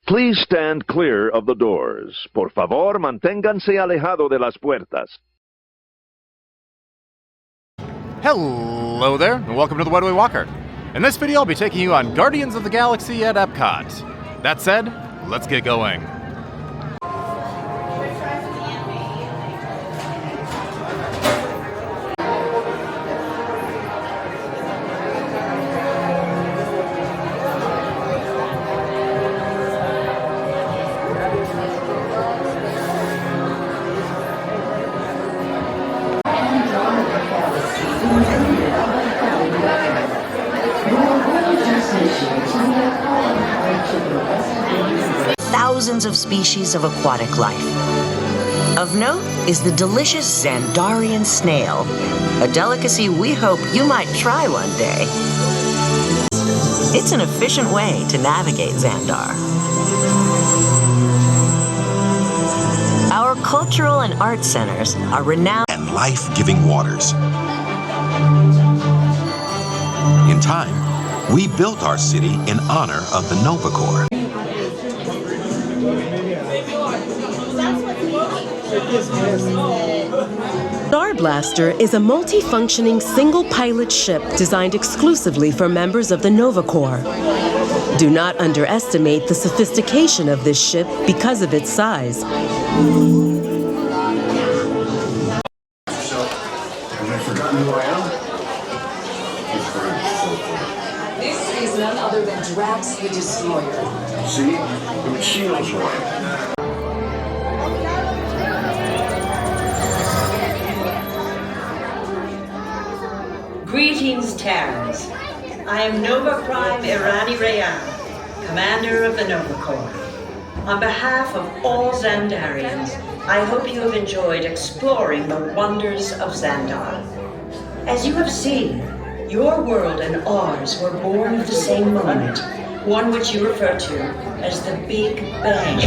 Please stand clear of the doors. Por favor, manténganse alejado de las puertas. Hello there, and welcome to the Wedway Walker. In this video, I'll be taking you on Guardians of the Galaxy at EPCOT. That said, let's get going. Thousands of species of aquatic life. Of note is the delicious Xandarian snail, a delicacy we hope you might try one day. It's an efficient way to navigate Xandar. Our cultural and art centers are renowned and life-giving waters. In time, we built our city in honor of the Nova Corps. Star Blaster is a multi-functioning single-pilot ship designed exclusively for members of the Nova Corps. Do not underestimate the sophistication of this ship because of its size. This is none other than Drax the Destroyer. See? The machine's right. Greetings, Terrans. I am Nova Prime Irani Rayan, Commander of the Nova Corps. On behalf of all Xandarians, I hope you have enjoyed exploring the wonders of Xandar. As you have seen, your world and ours were born of the same moment, one which you refer to as the Big Bang.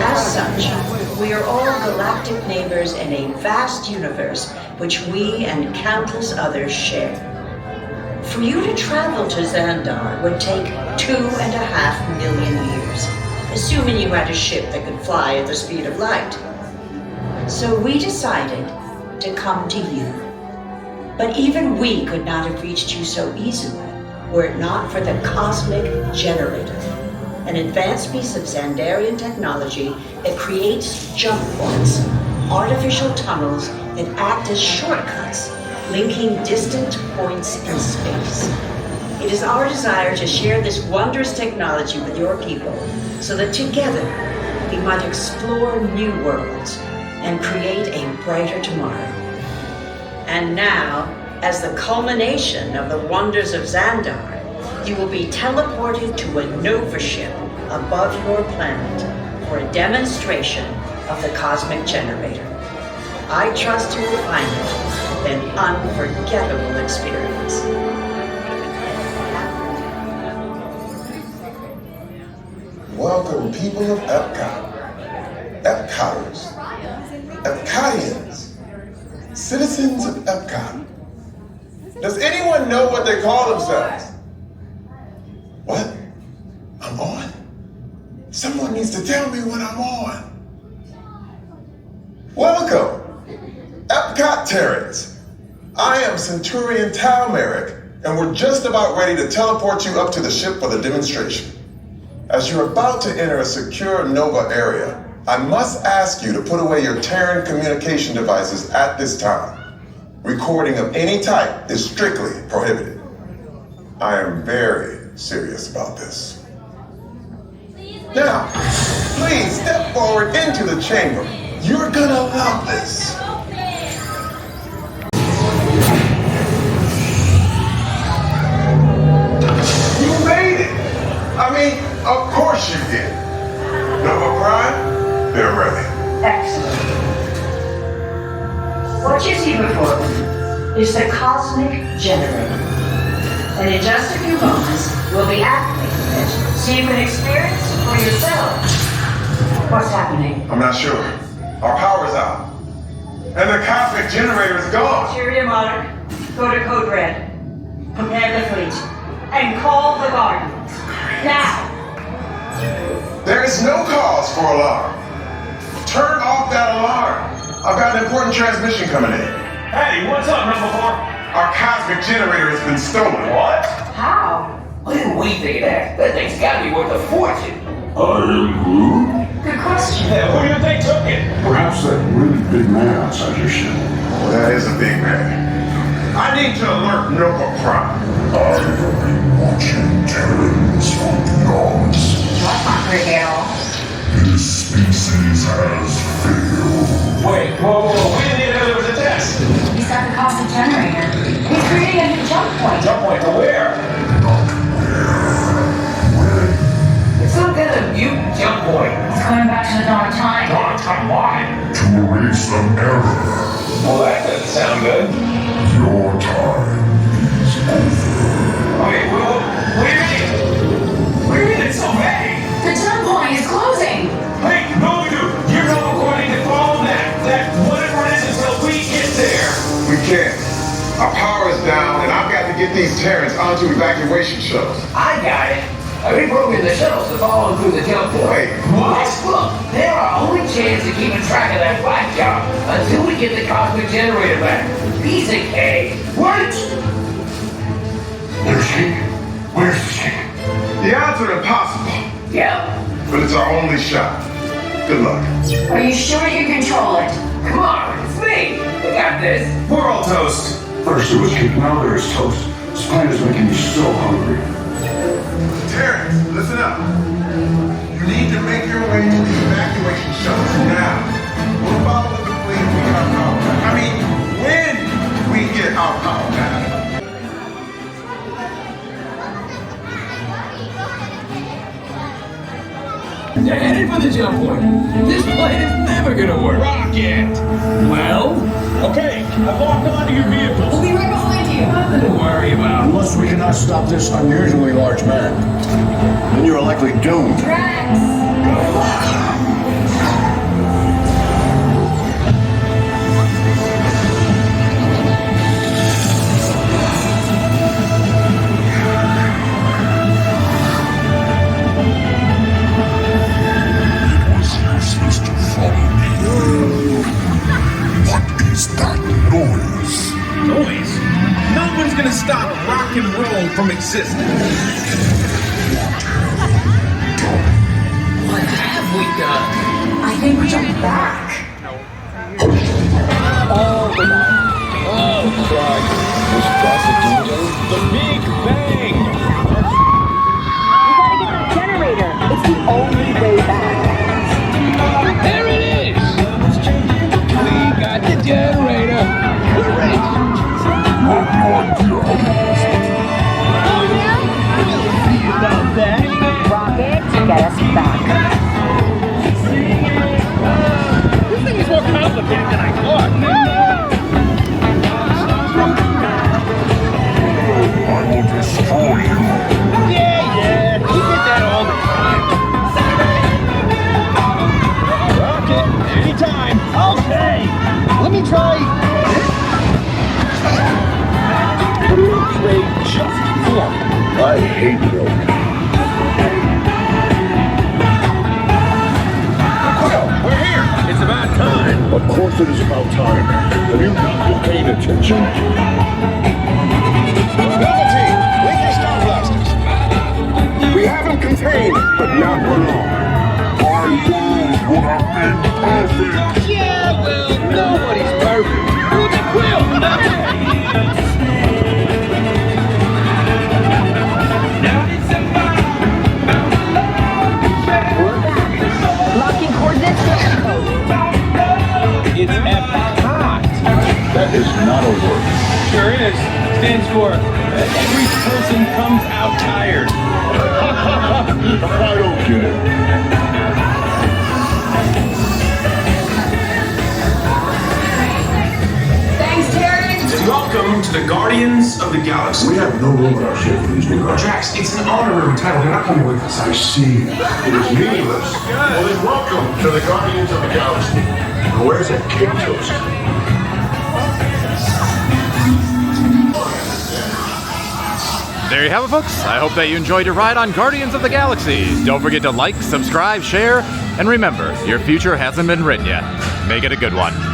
As such, we are all galactic neighbors in a vast universe which we and countless others share. For you to travel to Xandar would take 2.5 million years, assuming you had a ship that could fly at the speed of light. So we decided to come to you. But even we could not have reached you so easily were it not for the Cosmic Generator, an advanced piece of Xandarian technology that creates jump points, artificial tunnels that act as shortcuts, linking distant points in space. It is our desire to share this wondrous technology with your people so that together we might explore new worlds and create a brighter tomorrow. And now, as the culmination of the wonders of Xandar, you will be teleported to a Nova ship above your planet for a demonstration of the Cosmic Generator. I trust you will find it an unforgettable experience. Welcome, people of EPCOT. EPCOTers. EPCOTians. Citizens of EPCOT. Does anyone know what they call themselves? What? I'm on? Someone needs to tell me when I'm on. Welcome, EPCOT Terrans. I am Centurion Talmeric, and we're just about ready to teleport you up to the ship for the demonstration. As you're about to enter a secure Nova area, I must ask you to put away your Terran communication devices at this time. Recording of any type is strictly prohibited. I am very serious about this. Now, please step forward into the chamber. You're gonna love this. You made it! I mean, of course you did. Nova Prime, they're ready. Excellent. What you see before you is the Cosmic Generator. And in just a few moments, we'll be activating it so you can experience it for yourself. What's happening? I'm not sure. Our power's out. And the Cosmic Generator's gone. Interior Monarch, go to Code Red. Prepare the fleet. And call the Guardians. Now! no cause for alarm. Turn off that alarm. I've got an important transmission coming in. Hey, what's up, number 4? Our cosmic generator has been stolen. What? How? What did we think of that? That thing's gotta be worth a fortune. I am who? Good question. Yeah, who do you think took it? Perhaps that really big man outside your ship. Well, that is a big man. I need to alert Nova Prime. I have been watching Terrans from beyond. That's not pretty at all. This species has failed. Wait, whoa, we didn't even know there was a test. He's got the cosmic generator. He's creating a new jump point. Jump point to where? Not where. When. It's some kind of mute jump point. He's going back to the dawn of time. Dawn of time, why? To erase an error. Well, that doesn't sound good. Your time is over. Wait, what do you mean? What do you mean it's so vague? The jump point is closing. Hey, no, you're not going to follow that whatever it is until we get there. We can't. Our power is down, and I've got to get these Terrans onto evacuation shuttles. I got it. I reprogrammed the shuttles to follow through the jump point. Wait, what? Look, they're our only chance of keeping track of that black job until we get the cosmic generator back. Piece of cake. What? Where's she? Where's the ship? the odds are impossible. Yep. But it's our only shot. Good luck. Are you sure you can control it? Come on, it's me. We got this. We're all toast. First it was cake, now there is toast. This plan is making me so hungry. Terrence, listen up. You need to make your way to the evacuation shuttles now. We'll follow the fleet when we get our power back. I mean, when we get our power back. They're headed for the jump point. This plan is never gonna work. Rocket! Well? Okay, I've locked onto your vehicles. We'll be right behind you. Nothing to worry about. Unless we cannot stop this unusually large man, then you're likely doomed. Drax! Noise? No one's gonna stop rock and roll from existing. What have we done? I think we jumped back. Oh, Christ. The Big Bang! We gotta get the generator. It's the only way back. There it is! We got the generator. We're ready. See about that. Rocket, get us back. This thing is more complicated than I thought. I will destroy you. Yeah, we get that all the time. Rocket, anytime. Okay, let me try. Trade just form. I hate milk. Well, we're here. It's about time. Of course it is about time. Have you not been paying attention? Novelty, link your star blasters. We have him contained, but not for long. Our goals would have been perfect. Yeah, well, nobody's perfect. Quill, Locking coordinates to EPCOT. it's EPCOT. That is not a word. Sure is. Stands for every person comes out tired. I don't get it. Thanks, Terrence! Welcome to the Guardians of the Galaxy. We have no room in our ship for these new guys. Drax, it's an honorary title. They're not coming with us. I see. It is meaningless. Well, then welcome to the Guardians of the Galaxy. Now, where's that cake toast? There you have it, folks. I hope that you enjoyed your ride on Guardians of the Galaxy. Don't forget to like, subscribe, share, and remember, your future hasn't been written yet. Make it a good one.